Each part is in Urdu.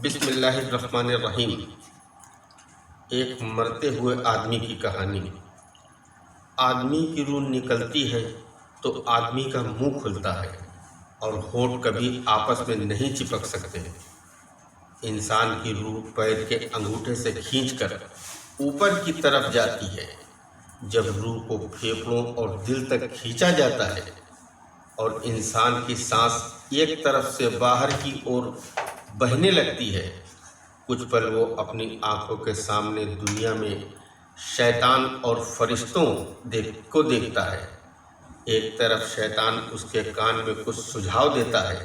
بسم اللہ الرحمن الرحیم۔ ایک مرتے ہوئے آدمی کی کہانی۔ آدمی کی روح نکلتی ہے تو آدمی کا منہ کھلتا ہے اور ہونٹ کبھی آپس میں نہیں چپک سکتے۔ انسان کی روح پیر کے انگوٹھے سے کھینچ کر اوپر کی طرف جاتی ہے۔ جب روح کو پھیپھڑوں اور دل تک کھینچا جاتا ہے اور انسان کی سانس ایک طرف سے باہر کی اور بہنے لگتی ہے، کچھ پل وہ اپنی آنکھوں کے سامنے دنیا میں شیطان اور فرشتوں کو دیکھتا ہے۔ ایک طرف شیطان اس کے کان میں کچھ سجھاؤ دیتا ہے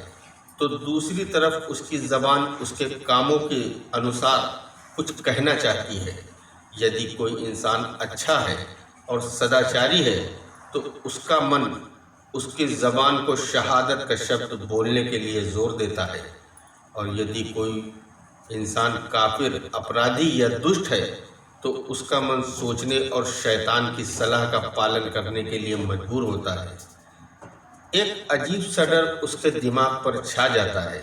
تو دوسری طرف اس کی زبان اس کے کاموں کے انوسار کچھ کہنا چاہتی ہے۔ یدی کوئی انسان اچھا ہے اور سداچاری ہے تو اس کا من اس کی زبان کو شہادت کا شبد بولنے کے لیے زور دیتا ہے، اور یدی کوئی انسان کافر، اپرادھی یا دشٹ ہے تو اس کا من سوچنے اور شیطان کی صلاح کا پالن کرنے کے لیے مجبور ہوتا ہے۔ ایک عجیب سا ڈر اس کے دماغ پر چھا جاتا ہے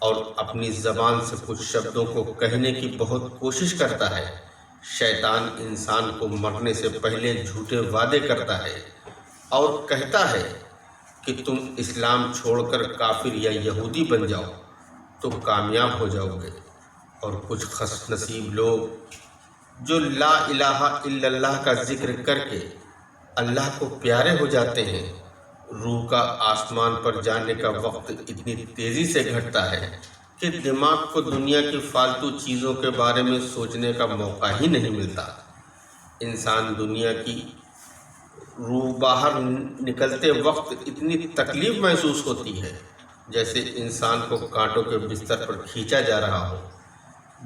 اور اپنی زبان سے کچھ شبدوں کو کہنے کی بہت کوشش کرتا ہے۔ شیطان انسان کو مرنے سے پہلے جھوٹے وعدے کرتا ہے اور کہتا ہے کہ تم اسلام چھوڑ کر کافر یا یہودی بن جاؤ تو کامیاب ہو جاؤ گے، اور کچھ خوش نصیب لوگ جو لا الہ الا اللہ کا ذکر کر کے اللہ کو پیارے ہو جاتے ہیں، روح کا آسمان پر جانے کا وقت اتنی تیزی سے گھٹتا ہے کہ دماغ کو دنیا کی فالتو چیزوں کے بارے میں سوچنے کا موقع ہی نہیں ملتا۔ انسان دنیا کی روح باہر نکلتے وقت اتنی تکلیف محسوس ہوتی ہے جیسے انسان کو کانٹوں کے بستر پر کھینچا جا رہا ہو۔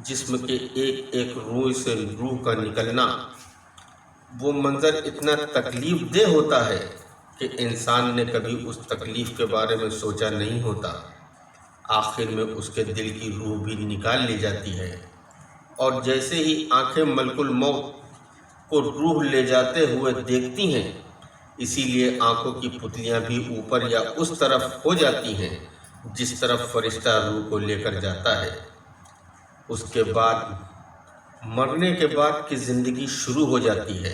جسم کے ایک ایک روح سے روح کا نکلنا، وہ منظر اتنا تکلیف دہ ہوتا ہے کہ انسان نے کبھی اس تکلیف کے بارے میں سوچا نہیں ہوتا۔ آخر میں اس کے دل کی روح بھی نکال لی جاتی ہے، اور جیسے ہی آنکھیں ملک الموت کو روح لے جاتے ہوئے دیکھتی ہیں، اسی لیے آنکھوں کی پتلیاں بھی اوپر یا اس طرف ہو جاتی ہیں جس طرف فرشتہ روح کو لے کر جاتا ہے۔ اس کے بعد مرنے کے بعد کی زندگی شروع ہو جاتی ہے،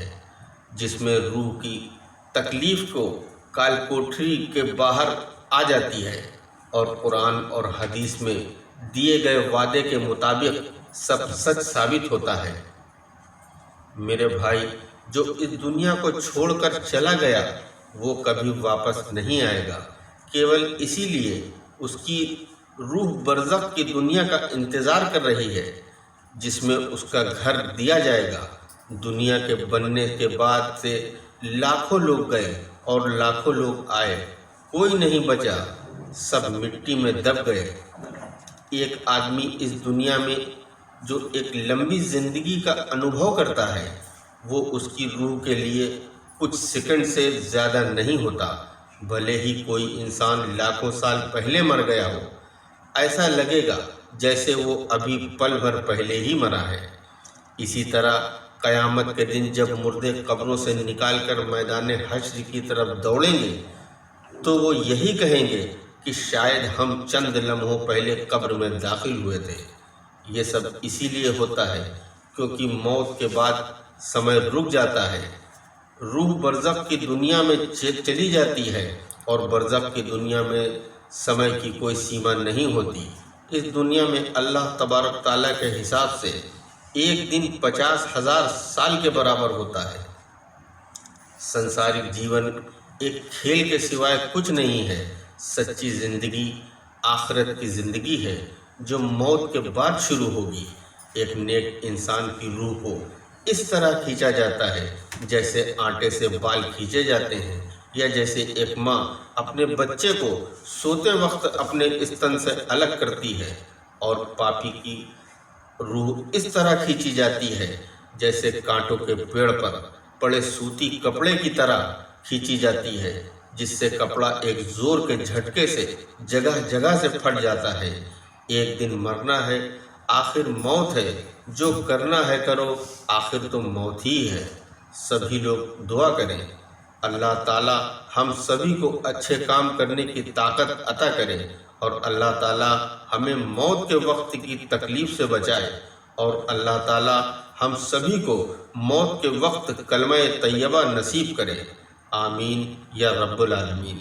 جس میں روح کی تکلیف کو کال کوٹری کے باہر آ جاتی ہے، اور قرآن اور حدیث میں دیے گئے وعدے کے مطابق سب سچ ثابت ہوتا ہے۔ میرے بھائی، جو اس دنیا کو چھوڑ کر چلا گیا وہ کبھی واپس نہیں آئے گا، کیول اسی لیے اس کی روح برزخ کی دنیا کا انتظار کر رہی ہے، جس میں اس کا گھر دیا جائے گا۔ دنیا کے بننے کے بعد سے لاکھوں لوگ گئے اور لاکھوں لوگ آئے، کوئی نہیں بچا، سب مٹی میں دب گئے۔ ایک آدمی اس دنیا میں جو ایک لمبی زندگی کا انوبھو کرتا ہے، وہ اس کی روح کے لیے کچھ سیکنڈ سے زیادہ نہیں ہوتا۔ بھلے ہی کوئی انسان لاکھوں سال پہلے مر گیا ہو، ایسا لگے گا جیسے وہ ابھی پل بھر پہلے ہی مرا ہے۔ اسی طرح قیامت کے دن جب مردے قبروں سے نکال کر میدان حشر کی طرف دوڑیں گے تو وہ یہی کہیں گے کہ شاید ہم چند لمحوں پہلے قبر میں داخل ہوئے تھے۔ یہ سب اسی لیے ہوتا ہے کیونکہ موت کے بعد سمے رک جاتا ہے۔ روح برزخ کی دنیا میں چلی جاتی ہے، اور برزخ کی دنیا میں سمے کی کوئی سیما نہیں ہوتی۔ اس دنیا میں اللہ تبارک تعالیٰ کے حساب سے ایک دن 50,000 سال کے برابر ہوتا ہے۔ سنسارک جیون ایک کھیل کے سوائے کچھ نہیں ہے۔ سچی زندگی آخرت کی زندگی ہے جو موت کے بعد شروع ہوگی۔ ایک نیک انسان کی روح کو اس طرح کھینچا جاتا ہے جیسے آٹے سے بال کھینچے جاتے ہیں، یا جیسے ایک ماں اپنے بچے کو سوتے وقت اپنے استن سے الگ کرتی ہے، اور پاپی کی روح اس طرح کھینچی جاتی ہے جیسے کانٹوں کے پیڑ پر پڑے سوتی کپڑے کی طرح کھینچی جاتی ہے، جس سے کپڑا ایک زور کے جھٹکے سے جگہ جگہ سے پھٹ جاتا ہے۔ ایک دن مرنا ہے، آخر موت ہے، جو کرنا ہے کرو، آخر تو موت ہی ہے۔ سبھی لوگ دعا کریں، اللہ تعالی ہم سبھی کو اچھے کام کرنے کی طاقت عطا کرے اور اللہ تعالیٰ ہمیں موت کے وقت کی تکلیف سے بچائے، اور اللہ تعالیٰ ہم سبھی کو موت کے وقت کلمہ طیبہ نصیب کرے۔ آمین یا رب العالمین۔